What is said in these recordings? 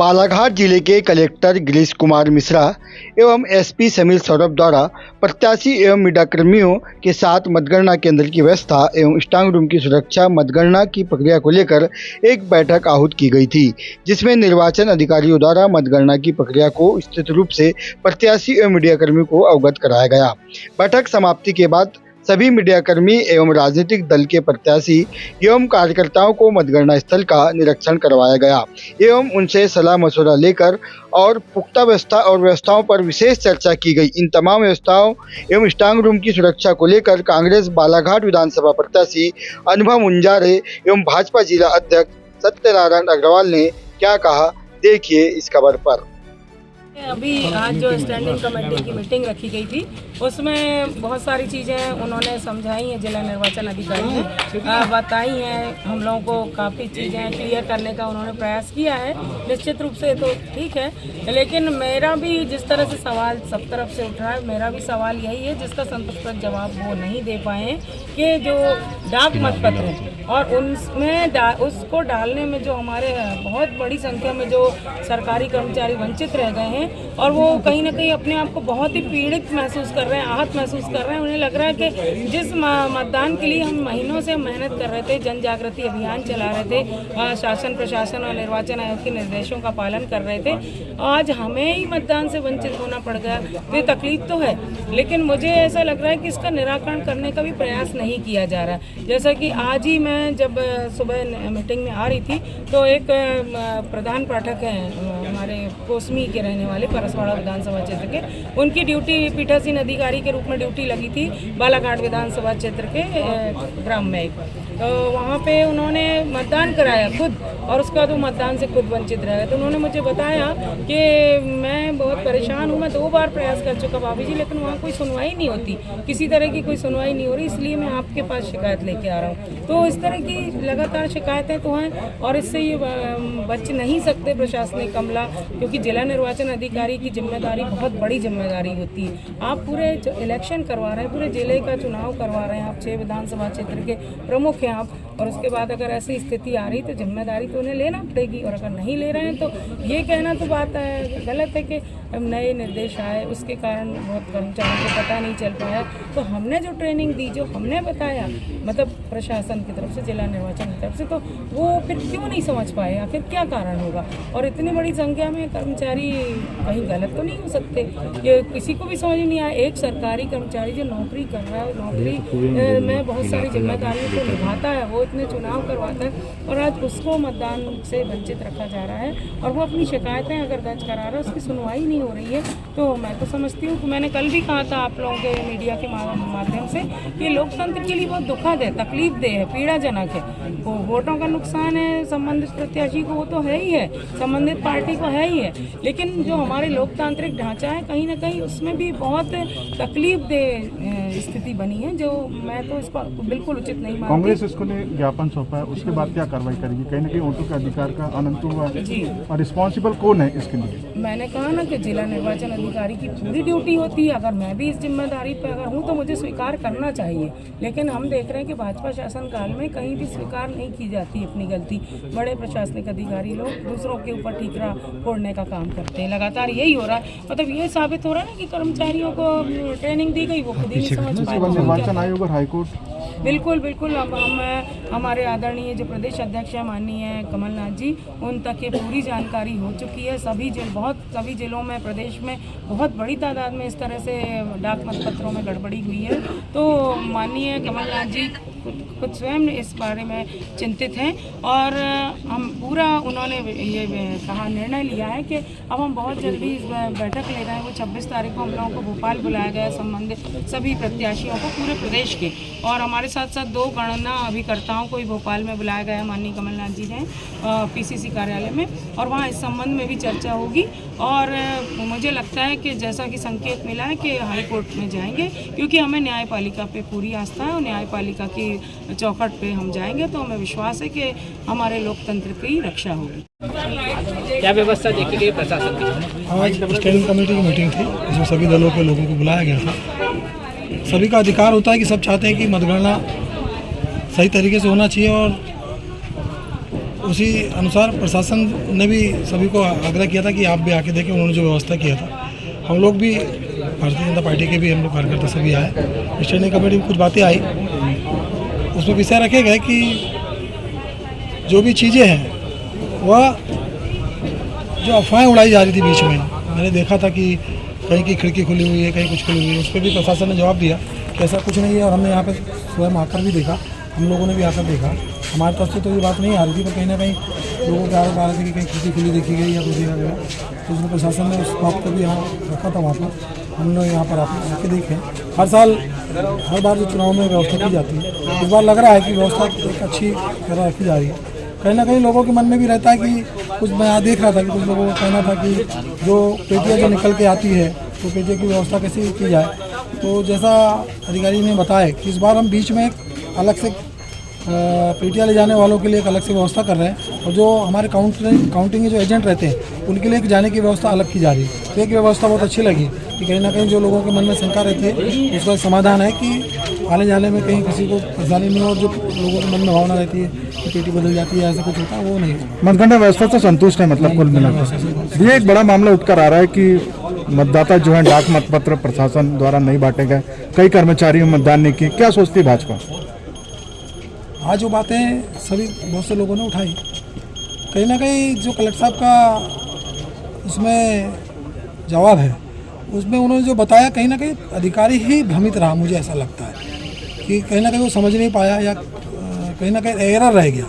बालाघाट जिले के कलेक्टर गिरीश कुमार मिश्रा एवं एसपी समीर सौरभ द्वारा प्रत्याशी एवं मीडियाकर्मियों के साथ मतगणना केंद्र की व्यवस्था एवं स्ट्रांग रूम की सुरक्षा मतगणना की प्रक्रिया को लेकर एक बैठक आहूत की गई थी, जिसमें निर्वाचन अधिकारियों द्वारा मतगणना की प्रक्रिया को विस्तृत रूप से प्रत्याशी एवं मीडियाकर्मियों को अवगत कराया गया। बैठक समाप्ति के बाद सभी मीडियाकर्मी एवं राजनीतिक दल के प्रत्याशी एवं कार्यकर्ताओं को मतगणना स्थल का निरीक्षण करवाया गया एवं उनसे सलाह मशवरा लेकर और पुख्ता व्यवस्था और व्यवस्थाओं पर विशेष चर्चा की गई। इन तमाम व्यवस्थाओं एवं स्ट्रांग रूम की सुरक्षा को लेकर कांग्रेस बालाघाट विधानसभा प्रत्याशी अनुभव मुंजारे एवं भाजपा जिला अध्यक्ष सत्यनारायण अग्रवाल ने क्या कहा, देखिए इस खबर पर। अभी आज जो स्टैंडिंग कमेटी की मीटिंग रखी गई थी उसमें बहुत सारी चीज़ें उन्होंने समझाई हैं, जिला निर्वाचन अधिकारी ने बताई हैं। हम लोगों को काफ़ी चीज़ें क्लियर करने का उन्होंने प्रयास किया है। निश्चित रूप से तो ठीक है, लेकिन मेरा भी जिस तरह से सवाल सब तरफ से उठ रहा है, मेरा भी सवाल यही है जिसका संतोषजनक जवाब वो नहीं दे पाए हैं कि जो डाक मतपत्र है और उनमें उसको डालने में जो हमारे बहुत बड़ी संख्या में जो सरकारी कर्मचारी वंचित रह गए हैं और वो कहीं ना कहीं अपने आप को बहुत ही पीड़ित महसूस कर रहे हैं, आहत महसूस कर रहे हैं। उन्हें लग रहा है कि जिस मतदान के लिए हम महीनों से मेहनत कर रहे थे, जन जागृति अभियान चला रहे थे, शासन प्रशासन और निर्वाचन आयोग के निर्देशों का पालन कर रहे थे, आज हमें ही मतदान से वंचित होना पड़ गया। तो ये तकलीफ तो है, लेकिन मुझे ऐसा लग रहा है कि इसका निराकरण करने का भी प्रयास नहीं किया जा रहा है। जैसा कि आज ही मैं जब सुबह मीटिंग में आ रही थी तो एक प्रधान पाठक हैं हमारे कोसमी के रहने वाले परसवाड़ा विधानसभा क्षेत्र के, उनकी ड्यूटी पीठासीन अधिकारी के रूप में ड्यूटी लगी थी बालाघाट विधानसभा क्षेत्र के ग्राम में। तो वहाँ पे उन्होंने मतदान कराया खुद और उसके बाद वो मतदान से खुद वंचित रह गए। तो उन्होंने मुझे बताया कि मैं बहुत परेशान हूँ, मैं 2 बार प्रयास कर चुका भाभी जी, लेकिन वहाँ कोई सुनवाई नहीं होती, किसी तरह की कोई सुनवाई नहीं हो रही, इसलिए मैं आपके पास शिकायत लेके आ रहा हूँ। तो इस तरह की लगातार शिकायतें तो हैं और इससे ये बच नहीं सकते प्रशासनिक अमला, क्योंकि जिला निर्वाचन अधिकारी की जिम्मेदारी बहुत बड़ी जिम्मेदारी होती है। आप पूरे इलेक्शन करवा रहे हैं, पूरे जिले का चुनाव करवा रहे हैं, आप 6 विधानसभा क्षेत्र के प्रमुख हैं आप, और उसके बाद अगर ऐसी स्थिति आ रही तो जिम्मेदारी तो उन्हें लेना पड़ेगी। और अगर नहीं ले रहे हैं तो ये कहना तो बात है गलत है कि नए निर्देश आए उसके कारण बहुत कर्मचारियों को पता नहीं चल पाया। तो हमने जो ट्रेनिंग दी, जो हमने बताया मतलब प्रशासन की तरफ से, जिला निर्वाचन की तरफ से, तो वो फिर क्यों नहीं समझ पाए, आखिर क्या कारण होगा। और इतनी बड़ी संख्या में कर्मचारी कहीं गलत तो नहीं हो सकते, ये किसी को भी समझ नहीं आया। एक सरकारी कर्मचारी जो नौकरी कर रहा है, नौकरी में बहुत सारी जिम्मेदारियों को निभाता है, वो इतने चुनाव करवाता है और आज उसको मतदान से वंचित रखा जा रहा है और वो अपनी शिकायतें अगर दर्ज करा रहा है, उसकी सुनवाई नहीं हो रही है। तो मैं तो समझती हूँ कि मैंने कल भी कहा था आप लोगों के मीडिया के माध्यम से कि लोकतंत्र के लिए बहुत दुखद है, तकलीफ देह है, पीड़ाजनक है। वो वोटों का नुकसान है संबंधित प्रत्याशी को, वो तो है ही है, संबंधित पार्टी को है ही है, लेकिन जो हमारे लोकतांत्रिक ढांचा है कहीं ना कहीं उसमें भी बहुत तकलीफ देह स्थिति बनी है, जो मैं तो इसको बिल्कुल उचित नहीं मानती। कांग्रेस इसको लिए ज्ञापन सौंपा है, उसके बाद क्या कार्रवाई करेगी? कहीं ना कहीं वोटों के अधिकार का अनंत हुआ जी, और रिस्पॉन्सिबल कौन है इसके लिए? मैंने कहा ना कि जिला निर्वाचन अधिकारी की पूरी ड्यूटी होती है। अगर मैं भी इस जिम्मेदारी पर अगर हूँ तो मुझे स्वीकार करना चाहिए, लेकिन हम देख रहे हैं कि भाजपा शासन काल में कहीं भी स्वीकार नहीं की जाती अपनी गलती। बड़े प्रशासनिक अधिकारी लोग दूसरों के ऊपर ठीकरा फोड़ने का काम करते हैं, लगातार यही हो रहा है। मतलब ये साबित हो रहा है ना कि कर्मचारियों को ट्रेनिंग दी गई, वो खुद ही नहीं समझ पाए। निर्वाचन आयोग और हाईकोर्ट बिल्कुल बिल्कुल, अब हम हमारे आदरणीय जो प्रदेश अध्यक्ष है माननीय कमलनाथ जी, उन तक ये पूरी जानकारी हो चुकी है। सभी जिलों में प्रदेश में बहुत बड़ी तादाद में इस तरह से डाक मतपत्रों में गड़बड़ी हुई है। तो माननीय कमलनाथ जी खुद स्वयं इस बारे में चिंतित हैं और हम पूरा उन्होंने ये कहा निर्णय लिया है कि अब हम बहुत जल्दी इस बैठक ले रहे हैं। वो 26 तारीख को हम लोगों को भोपाल बुलाया गया संबंधित सभी प्रत्याशियों को पूरे प्रदेश के, और हमारे साथ साथ 2 गणना अभिकर्ताओं को भी भोपाल में बुलाया गया है माननीय कमलनाथ जी ने पीसीसी कार्यालय में, और वहाँ इस संबंध में भी चर्चा होगी। और मुझे लगता है कि जैसा कि संकेत मिला है कि हाई कोर्ट में जाएंगे, क्योंकि हमें न्यायपालिका पे पूरी आस्था है और न्यायपालिका की चौखट पे हम जाएंगे तो हमें विश्वास है कि हमारे लोकतंत्र की रक्षा होगी। क्या व्यवस्था देखी गई प्रशासन की? आज स्टैंडिंग कमेटी की मीटिंग थी, इसमें सभी दलों के लोगों को बुलाया गया था। सभी का अधिकार होता है कि सब चाहते हैं कि मतगणना सही तरीके से होना चाहिए और उसी अनुसार प्रशासन ने भी सभी को आग्रह किया था कि आप भी आके देखें। उन्होंने जो व्यवस्था किया था, हम लोग भी भारतीय जनता पार्टी के भी हम लोग कार्यकर्ता सभी आए। स्टैंडिंग कमेटी में कुछ बातें आई, उसमें विषय रखे गए कि जो भी चीज़ें हैं वह जो अफवाहें उड़ाई जा रही थी बीच में, मैंने देखा था कि कहीं की खिड़की खुली हुई है, कहीं कुछ खुली हुई है। उस पर भी प्रशासन ने जवाब दिया कि ऐसा कुछ नहीं है, और हमने यहाँ पर स्वयं आकर भी देखा, हम लोगों ने भी आकर देखा। हमारे तरफ से तो ये बात नहीं आ रही थी, पर कहीं ना कहीं लोगों के आरोप आ रहे थे कि कहीं खिड़की खुली देखी गई या कुछ देखा गया। तो उसमें प्रशासन ने उस बात को भी यहाँ रखा था। वहाँ पर हम लोग यहाँ पर आके देखें, हर साल हर बार जो चुनाव में व्यवस्था की जाती है, इस बार लग रहा है कि व्यवस्था एक अच्छी तरह रखी जा रही है। कहीं ना कहीं लोगों के मन में भी रहता है कि कुछ, मैं यहाँ देख रहा था कि कुछ लोगों का कहना था कि जो पेटियाँ जो निकल के आती है तो पेटियों की व्यवस्था कैसे की जाए। तो जैसा अधिकारी ने बताया कि इस बार हम बीच में एक अलग से पेटियाँ ले जाने वालों के लिए एक अलग से व्यवस्था कर रहे हैं, और जो हमारे काउंटिंग के जो एजेंट रहते हैं उनके लिए एक जाने की व्यवस्था अलग की जा रही है। तो एक व्यवस्था बहुत अच्छी लगी कि कहीं ना कहीं जो लोगों के मन में शंका रहती है उसका समाधान है कि आने जाने में कहीं किसी को परेशानी नहीं हो, और जो लोगों के मन में भावना रहती है कि पेटी बदल जाती है, ऐसा कुछ होता है, वो नहीं होगा। मतगणना व्यवस्था से संतुष्ट है, मतलब कुल मिलाकर। ये एक बड़ा मामला उठकर आ रहा है कि मतदाता जो है डाक मतपत्र प्रशासन द्वारा नहीं बांटे गए, कई कर्मचारियों मतदान नहीं किए, क्या सोचती है भाजपा? आज जो बातें सभी बहुत से लोगों ने उठाई, कहीं ना कहीं जो कलेक्टर साहब का उसमें जवाब है, उसमें उन्होंने जो बताया, कहीं ना कहीं अधिकारी ही भ्रमित रहा। मुझे ऐसा लगता है कि कहीं ना कहीं वो समझ नहीं पाया, या कहीं ना कहीं एरर रह गया।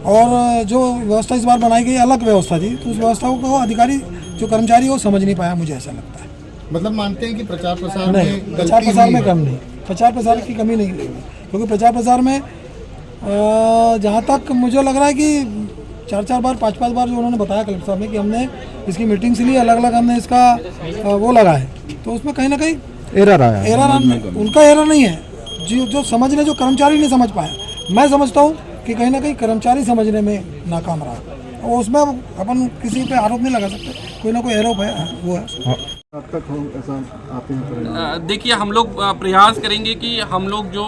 और जो व्यवस्था इस बार बनाई गई अलग व्यवस्था थी, तो उस व्यवस्था को अधिकारी जो कर्मचारी वो समझ नहीं पाया, मुझे ऐसा लगता है। मतलब मानते हैं कि प्रचार प्रसार नहीं, प्रचार प्रसार में कम नहीं, प्रचार प्रसार की कमी नहीं लगेगी, क्योंकि प्रचार प्रसार में जहाँ तक मुझे लग रहा है कि 4-4 बार 5-5 बार जो उन्होंने बताया कलेक्टर साहब ने कि हमने इसकी मीटिंग से लिए अलग अलग हमने इसका वो लगा है, तो उसमें कहीं ना कहीं एरर आया। एरर उनका एरर नहीं है, जो समझने, जो कर्मचारी नहीं समझ पाया। मैं समझता हूँ कि कहीं ना कहीं कर्मचारी समझने में नाकाम रहा, और उसमें अपन किसी पे आरोप नहीं लगा सकते, कोई ना कोई आरोप है, वो है। देखिए, हम लोग प्रयास करेंगे कि हम लोग जो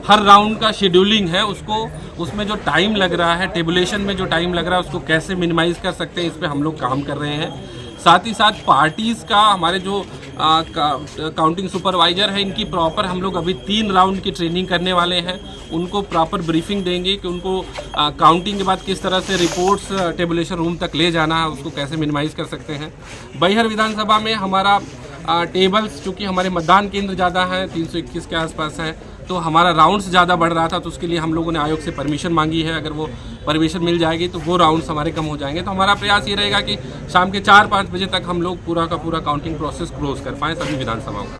हर राउंड का शेड्यूलिंग है उसमें जो टाइम लग रहा है, टेबुलेशन में जो टाइम लग रहा है, उसको कैसे मिनिमाइज़ कर सकते हैं, इस पे हम लोग काम कर रहे हैं। साथ ही साथ पार्टीज़ का, हमारे जो काउंटिंग सुपरवाइज़र है, इनकी प्रॉपर हम लोग अभी 3 राउंड की ट्रेनिंग करने वाले हैं। उनको प्रॉपर ब्रीफिंग देंगे कि उनको काउंटिंग के बाद किस तरह से रिपोर्ट्स टेबुलेशन रूम तक ले जाना है, उसको कैसे मिनिमाइज़ कर सकते हैं। बैहर विधानसभा में हमारा टेबल्स, चूँकि हमारे मतदान केंद्र ज़्यादा हैं, 321 के आसपास है, तो हमारा राउंड्स ज़्यादा बढ़ रहा था, तो उसके लिए हम लोगों ने आयोग से परमिशन मांगी है। अगर वो परमिशन मिल जाएगी तो वो राउंड्स हमारे कम हो जाएंगे। तो हमारा प्रयास ये रहेगा कि शाम के 4-5 बजे तक हम लोग पूरा का पूरा काउंटिंग प्रोसेस क्लोज कर पाएँ सभी विधानसभाओं।